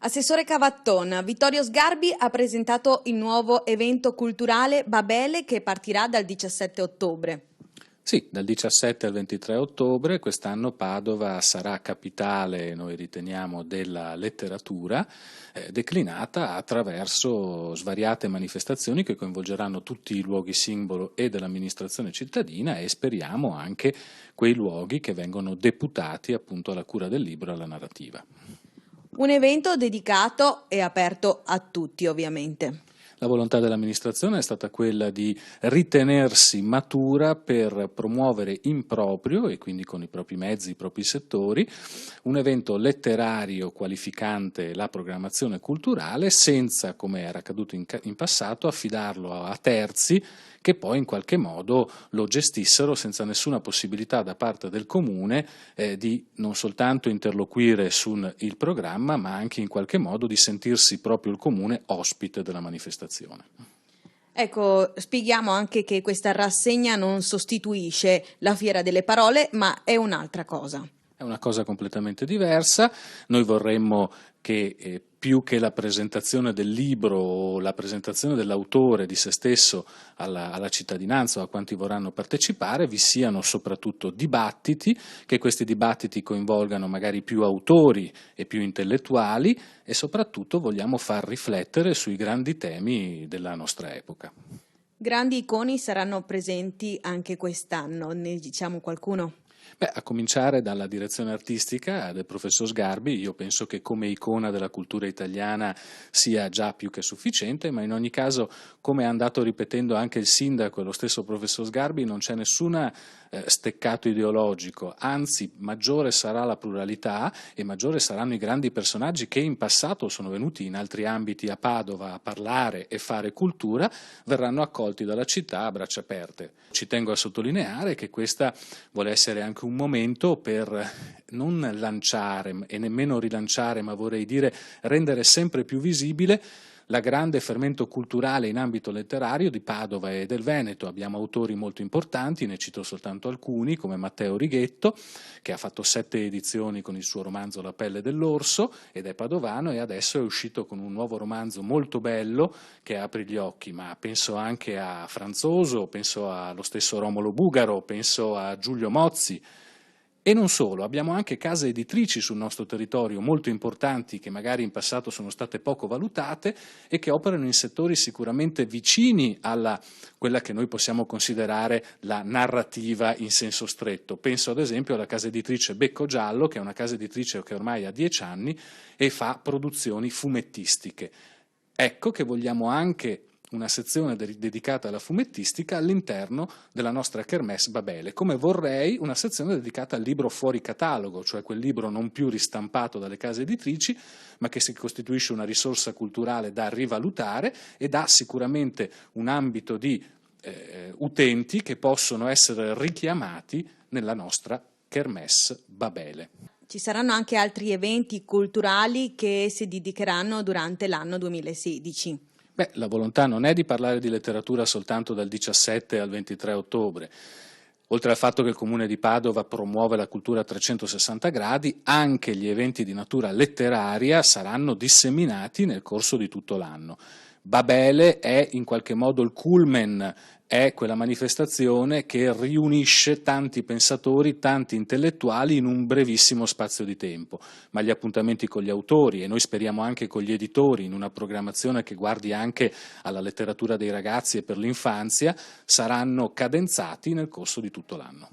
Assessore Cavatton, Vittorio Sgarbi ha presentato il nuovo evento culturale Babele che partirà dal 17 ottobre. Sì, dal 17 al 23 ottobre quest'anno Padova sarà capitale, noi riteniamo, della letteratura, declinata attraverso svariate manifestazioni che coinvolgeranno tutti i luoghi simbolo e dell'amministrazione cittadina e speriamo anche quei luoghi che vengono deputati appunto alla cura del libro e alla narrativa. Un evento dedicato e aperto a tutti, ovviamente. La volontà dell'amministrazione è stata quella di ritenersi matura per promuovere in proprio, e quindi con i propri mezzi, i propri settori, un evento letterario qualificante la programmazione culturale senza, come era accaduto in passato, affidarlo a terzi che poi in qualche modo lo gestissero senza nessuna possibilità da parte del Comune di non soltanto interloquire sul programma, ma anche in qualche modo di sentirsi proprio il Comune ospite della manifestazione. Ecco, spieghiamo anche che questa rassegna non sostituisce la Fiera delle Parole, ma è un'altra cosa. È una cosa completamente diversa. Noi vorremmo che più che la presentazione del libro o la presentazione dell'autore di se stesso alla cittadinanza o a quanti vorranno partecipare, vi siano soprattutto dibattiti, che questi dibattiti coinvolgano magari più autori e più intellettuali e soprattutto vogliamo far riflettere sui grandi temi della nostra epoca. Grandi iconi saranno presenti anche quest'anno, ne diciamo qualcuno? A cominciare dalla direzione artistica del professor Sgarbi. Io penso che come icona della cultura italiana sia già più che sufficiente, ma in ogni caso, come ha andato ripetendo anche il sindaco e lo stesso professor Sgarbi, non c'è nessuna steccato ideologico, anzi maggiore sarà la pluralità e maggiore saranno i grandi personaggi che in passato sono venuti in altri ambiti a Padova a parlare e fare cultura, verranno accolti dalla città a braccia aperte. Ci tengo a sottolineare che questa vuole essere anche un momento per non lanciare e nemmeno rilanciare, ma vorrei dire rendere sempre più visibile la grande fermento culturale in ambito letterario di Padova e del Veneto. Abbiamo autori molto importanti, ne cito soltanto alcuni, come Matteo Righetto, che ha fatto 7 edizioni con il suo romanzo La pelle dell'orso ed è padovano e adesso è uscito con un nuovo romanzo molto bello che apre gli occhi, ma penso anche a Franzoso, penso allo stesso Romolo Bugaro, penso a Giulio Mozzi. E non solo, abbiamo anche case editrici sul nostro territorio molto importanti che magari in passato sono state poco valutate e che operano in settori sicuramente vicini alla quella che noi possiamo considerare la narrativa in senso stretto. Penso ad esempio alla casa editrice Becco Giallo, che è una casa editrice che ormai ha 10 anni e fa produzioni fumettistiche. Ecco che vogliamo anche una sezione dedicata alla fumettistica all'interno della nostra Kermesse Babele, come vorrei una sezione dedicata al libro fuori catalogo, cioè quel libro non più ristampato dalle case editrici, ma che si costituisce una risorsa culturale da rivalutare e dà sicuramente un ambito di utenti che possono essere richiamati nella nostra Kermesse Babele. Ci saranno anche altri eventi culturali che si dedicheranno durante l'anno 2016. La volontà non è di parlare di letteratura soltanto dal 17 al 23 ottobre. Oltre al fatto che il Comune di Padova promuove la cultura a 360 gradi, anche gli eventi di natura letteraria saranno disseminati nel corso di tutto l'anno. Babele è in qualche modo il culmen, è quella manifestazione che riunisce tanti pensatori, tanti intellettuali in un brevissimo spazio di tempo, ma gli appuntamenti con gli autori e noi speriamo anche con gli editori in una programmazione che guardi anche alla letteratura dei ragazzi e per l'infanzia saranno cadenzati nel corso di tutto l'anno.